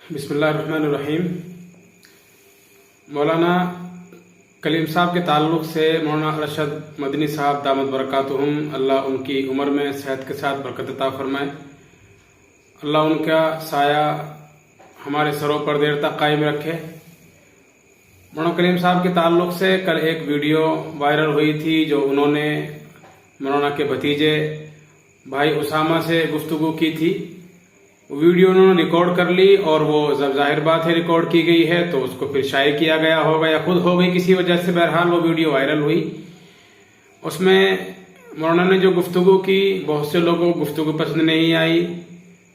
बिस्मिल्लाहिर्रहमानिर्रहीम। मौलाना कलीम साहब के ताल्लुक़ से मौलाना अरशद मदनी साहब दामद बरकातुहुम, अल्लाह उनकी उम्र में सेहत के साथ बरकत अता फरमाए। अल्लाह उनका साया हमारे सरों पर देर तक कायम रखे। मौलाना कलीम साहब के ताल्लुक़ से कल एक वीडियो वायरल हुई थी जो उन्होंने मौलाना के भतीजे भाई उसामा से गुफ्तगू की थी। वीडियो उन्होंने रिकॉर्ड कर ली और वो जब जाहिर बात है रिकॉर्ड की गई है तो उसको फिर शाये किया गया होगा या खुद हो गई किसी वजह से, बहरहाल वो वीडियो वायरल हुई। उसमें मौलाना ने जो गुफ्तगू की, बहुत से लोगों को गुफ्तगू पसंद नहीं आई,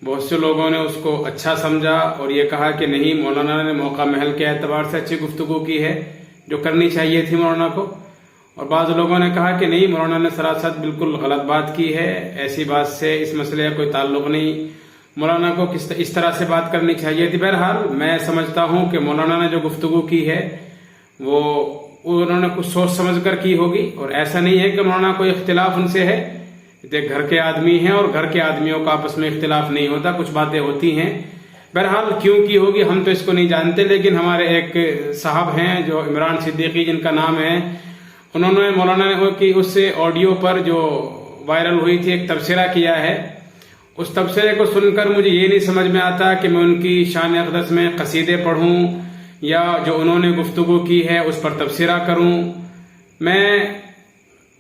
बहुत से लोगों ने उसको अच्छा समझा और ये कहा कि नहीं, मौलाना ने मौका महल के एतबार से अच्छी गुफ्तगू की है जो करनी चाहिए थी मौलाना को। और बाज़ लोगों ने कहा कि नहीं, मौलाना ने सरासर बिल्कुल गलत बात की है, ऐसी बात से इस मसले का कोई ताल्लुक नहीं, मौलाना को इस तरह से बात करनी चाहिए थी। बहरहाल मैं समझता हूं कि मौलाना ने जो गुफ्तगू की है वो उन्होंने कुछ सोच समझ कर की होगी और ऐसा नहीं है कि मौलाना कोई इख्तिलाफ उनसे है। घर के आदमी हैं और घर के आदमियों का आपस में इख्तिलाफ नहीं होता, कुछ बातें होती हैं। बहरहाल क्यों की होगी हम तो इसको नहीं जानते, लेकिन हमारे एक साहब हैं जो इमरान सिद्दीकी जिनका नाम है, उन्होंने मौलाना की उस ऑडियो पर जो वायरल हुई थी एक तबसरा किया है। उस तबसरे को सुनकर मुझे ये नहीं समझ में आता कि मैं उनकी शान अक़दस में कसीदे पढ़ूं या जो उन्होंने गुफ्तगू की है उस पर तबसरा करूं। मैं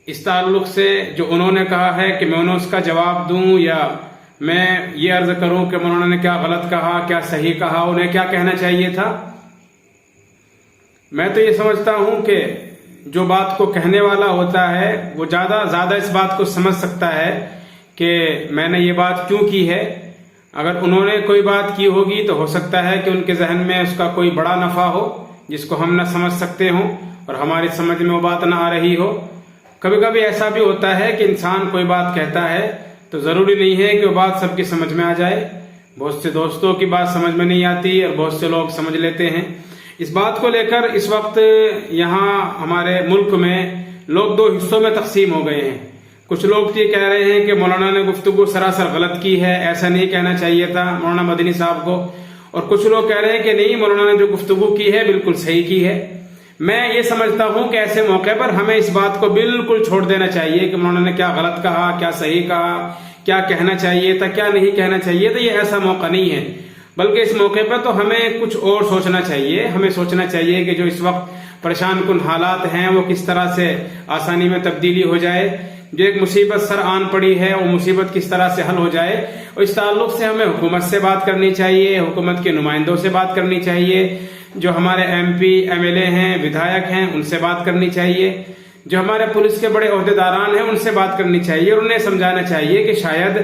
इस ताल्लुक से जो उन्होंने कहा है कि मैं उन्हें उसका जवाब दूं या मैं ये अर्ज करूं कि उन्होंने ने क्या गलत कहा, क्या सही कहा, उन्हें क्या कहना चाहिए था। मैं तो ये समझता हूं कि जो बात को कहने वाला होता है वो ज्यादा इस बात को समझ सकता है कि मैंने ये बात क्यों की है। अगर उन्होंने कोई बात की होगी तो हो सकता है कि उनके जहन में उसका कोई बड़ा नफा हो जिसको हम न समझ सकते हों और हमारी समझ में वो बात ना आ रही हो। कभी कभी ऐसा भी होता है कि इंसान कोई बात कहता है तो जरूरी नहीं है कि वो बात सबकी समझ में आ जाए। बहुत से दोस्तों की बात समझ में नहीं आती और बहुत से लोग समझ लेते हैं। इस बात को लेकर इस वक्त यहाँ हमारे मुल्क में लोग दो हिस्सों में तकसीम हो गए हैं। कुछ लोग ये कह रहे हैं कि मौलाना ने गुफ्तगू सरासर गलत की है, ऐसा नहीं कहना चाहिए था मौलाना मदनी साहब को, और कुछ लोग कह रहे हैं कि नहीं, मौलाना ने जो गुफ्तगू की है बिल्कुल सही की है। मैं ये समझता हूं कि ऐसे मौके पर हमें इस बात को बिल्कुल छोड़ देना चाहिए कि मौलाना ने क्या गलत कहा, क्या सही कहा, क्या कहना चाहिए था, क्या नहीं कहना चाहिए था। ये ऐसा मौका नहीं है, बल्कि इस मौके पर तो हमें कुछ और सोचना चाहिए। हमें सोचना चाहिए कि जो इस वक्त परेशान कुन हालात हैं वो किस तरह से आसानी में तब्दीली हो जाए, जो एक मुसीबत सर आन पड़ी है वो मुसीबत किस तरह से हल हो जाए। और इस ताल्लुक से हमें हुकूमत से बात करनी चाहिए, हुकूमत के नुमाइंदों से बात करनी चाहिए, जो हमारे MP MLA हैं, विधायक हैं, उनसे बात करनी चाहिए, जो हमारे पुलिस के बड़े ओहदेदारान हैं उनसे बात करनी चाहिए और उन्हें समझाना चाहिए कि शायद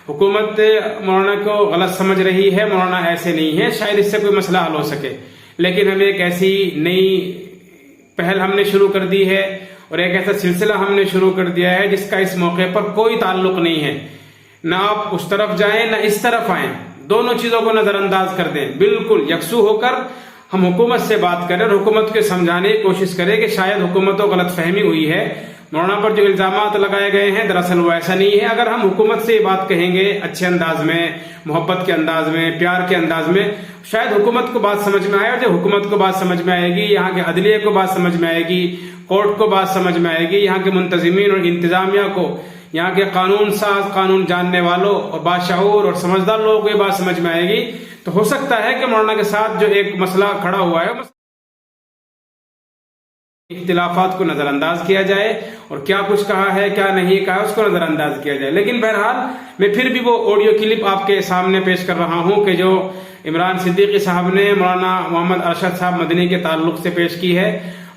हुकूमत मौलाना को गलत समझ रही है, मौलाना ऐसे नहीं है, शायद इससे कोई मसला हल हो सके। लेकिन हमें एक ऐसी नई पहल हमने शुरू कर दी है और एक ऐसा सिलसिला हमने शुरू कर दिया है जिसका इस मौके पर कोई ताल्लुक नहीं है। ना आप उस तरफ जाएं ना इस तरफ आए, दोनों चीजों को नजरअंदाज कर दें। बिल्कुल यकसू होकर हम हुकूमत से बात करें और हुकूमत के समझाने की कोशिश करें कि शायद हुकूमत को गलत फहमी हुई है, मौलाना पर जो इल्जामात लगाए गए हैं दरअसल वो ऐसा नहीं है। अगर हम हुकूमत से ये बात कहेंगे अच्छे अंदाज में, मोहब्बत के अंदाज में, प्यार के अंदाज में, शायद हुकूमत को बात समझ में आए। और जब हुकूमत को बात समझ में आएगी, यहाँ के अदलिया को बात समझ में आएगी, कोर्ट को बात समझ में आएगी, यहाँ के मुंतजिमीन और इंतजामिया को, यहाँ के कानून साज, कानून जानने वालों और बाशऊर और समझदार लोगों को ये बात समझ में आएगी, तो हो सकता है कि मौलाना के साथ जो एक मसला खड़ा हुआ है इख्तिलाफात को नजरअंदाज किया जाए और क्या कुछ कहा है क्या नहीं कहा उसको नजरअंदाज किया जाए। लेकिन बहरहाल मैं फिर भी वो ऑडियो क्लिप आपके सामने पेश कर रहा हूं कि जो इमरान सिद्दीकी साहब ने मौलाना मोहम्मद अरशद साहब मदनी के ताल्लुक से पेश की है।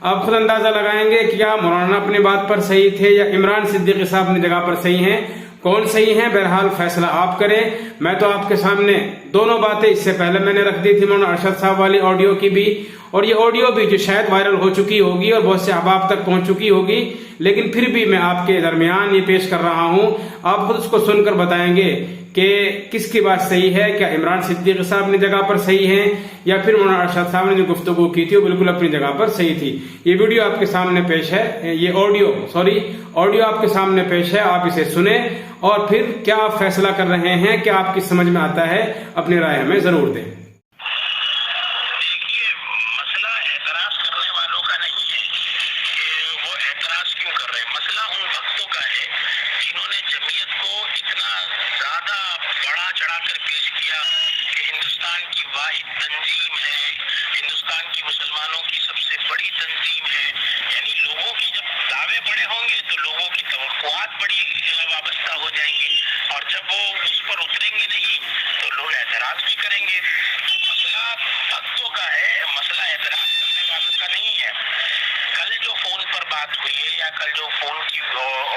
आप खुद अंदाजा लगाएंगे कि क्या मौलाना अपनी बात पर सही थे या इमरान सिद्दीकी साहब अपनी जगह पर सही हैं, कौन सही है। बहरहाल फैसला आप करें। मैं तो आपके सामने दोनों बातें इससे पहले मैंने रख दी थी, मौलाना अरशद साहब वाली ऑडियो की भी और ये ऑडियो भी जो शायद वायरल हो चुकी होगी और बहुत से अहबाब तक पहुंच चुकी होगी, लेकिन फिर भी मैं आपके दरमियान ये पेश कर रहा हूं। आप खुद उसको सुनकर बताएंगे कि किसकी बात सही है, क्या इमरान सिद्दीकी साहब अपनी जगह पर सही है या फिर मौलाना अरशद साहब ने जो गुफ्तगू की थी वो बिल्कुल अपनी जगह पर सही थी। ये वीडियो आपके सामने पेश है, ये ऑडियो आपके सामने पेश है, आप इसे सुने और फिर क्या आप फैसला कर रहे हैं, क्या आपकी समझ में आता है, अपनी राय हमें जरूर दें। ہندوستان کی واحد تنظیم ہے، ہندوستان کی مسلمانوں کی سب سے بڑی تنظیم ہے. یعنی لوگوں کی جب دعوے بڑے ہوں گے تو لوگوں کی توقعات بڑی وابستہ ہو جائیں گی، اور جب وہ اس پر اتریں گے نہیں تو لوگ اعتراض بھی کریں گے. مسئلہ بھکتوں کا ہے، مسئلہ اعتراض کرنے والوں کا نہیں ہے. کل جو فون پر بات ہوئی ہے یا کل جو فون کی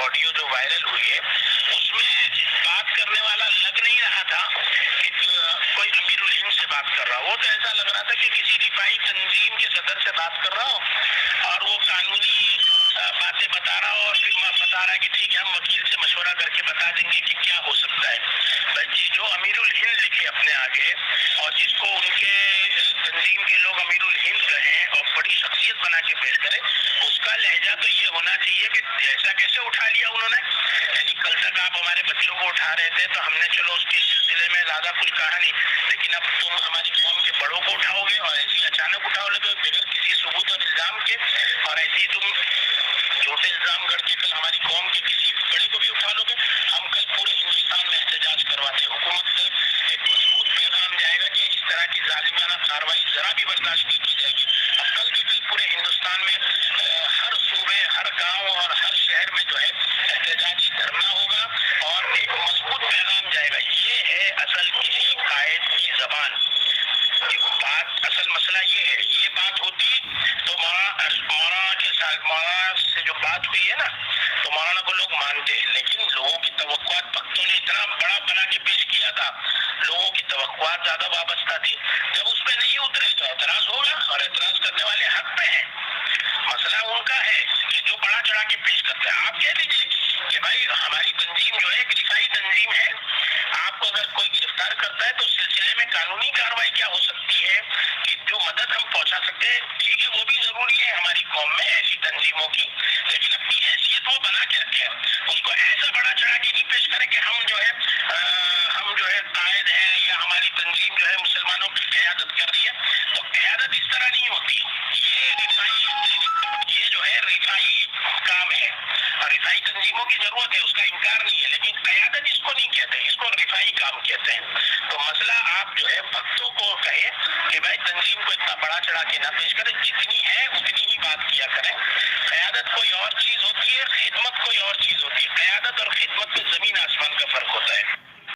آڈیو جو وائرل ہوئی ہے، اس میں بات کرنے والا لگ نہیں رہا تھا کہ کوئی امیر الہند سے بات کر رہا. وہ تو ایسا لگ رہا تھا کہ کسی دفاعی تنظیم کے صدر سے بات کر رہا ہو اور وہ قانونی باتیں بتا رہا ہو، اور پھر بتا رہا ہے کہ ٹھیک ہے ہم وکیل سے مشورہ کر کے بتا دیں گے کہ کیا ہو سکتا ہے. بھائی جو امیر الہند لکھے اپنے آگے اور جس کو ان کے تنظیم کے لوگ امیر الہند کہیں اور بڑی شخصیت بنا کے پیش کرے، اس کا لہجہ تو یہ ہونا چاہیے کہ ایسا کیسے اٹھا لیا انہوں نے. یعنی کل تک آپ ہمارے بچوں کو اٹھا رہے تھے تو ہم نے چلو اس کے سلسلے میں زیادہ کچھ کہا نہیں، لیکن اب تم ہماری قوم کے بڑوں کو اٹھاؤ گے اور ایسی اچانک اٹھاؤ گے بغیر کسی ثبوت اور الزام کے، اور ایسے ہی تم جھوٹے الزام گڑھ کے کل ہماری قوم کے کسی بڑے کو بھی اٹھا لو گے. ہم کل پورے ہندوستان میں احتجاج کرواتے ہیں، حکومت سے ایک مضبوط پیغام جائے گا کہ اس طرح کی ظالمانہ کارروائی ذرا بھی برداشت نہیں کی جائے گی. اب کل کے کل پورے ہندوستان میں ہر صوبے، ہر گاؤں اور ہر شہر میں جو ہے احتجاجی دھرنا ہوگا اور ایک مضبوط پیغام جائے گا. یہ ہے اصل کسی قائد کی زبان. بات اصل مسئلہ یہ ہے، یہ بات ہوتی تو مولانا سے جو بات ہوئی ہے نا تو مولانا کو لوگ مانتے ہیں، لیکن لوگوں کی توقعات بھکتوں نے اتنا بڑا بنا کے پیش کیا تھا، لوگوں کی توقعات زیادہ وابستہ تھی. جب اس پہ نہیں اترے تو اعتراض ہوگا، اور اعتراض کرنے والے حق پہ ہیں. مسئلہ ان کا ہے کہ جو بڑا چڑھا کے پیش کرتے ہیں. آپ کہہ دیجیے کہ بھائی ہماری تنظیم جو ہے ایک دفاعی تنظیم ہے، آپ کو اگر کوئی گرفتار کرتا ہے تو اس سلسلے میں قانونی کارروائی کیا ہو سکتی ہے کہ جو مدد ہم پہنچا سکتے ہیں. ٹھیک ہے وہ بھی ضروری ہے ہماری قوم میں ایسی تنظیموں کی، لیکن اپنی حیثیت وہ بنا کے رکھے، اس کو ایسا بڑا چڑھا کے نہیں پیش کرے کہ ہم جو ہے قائد ہیں یا ہماری تنظیم جو ہے مسلمانوں کی قیادت کر رہی ہے. تو قیادت اس طرح نہیں ہوتی. یہ جو ہے رفائی کام ہے، اور رفائی تنظیموں کی ضرورت ہے، اس کا انکار نہیں ہے، لیکن قیادت اس کو نہیں کہتے، اس کو رفائی کام کہتے ہیں. تو مسئلہ آپ جو ہے بھکتوں کو کہے کہ بھائی تنظیم کو اتنا بڑا چڑھا کے نہ پیش کریں، جتنی ہے اتنی ہی بات کیا کریں.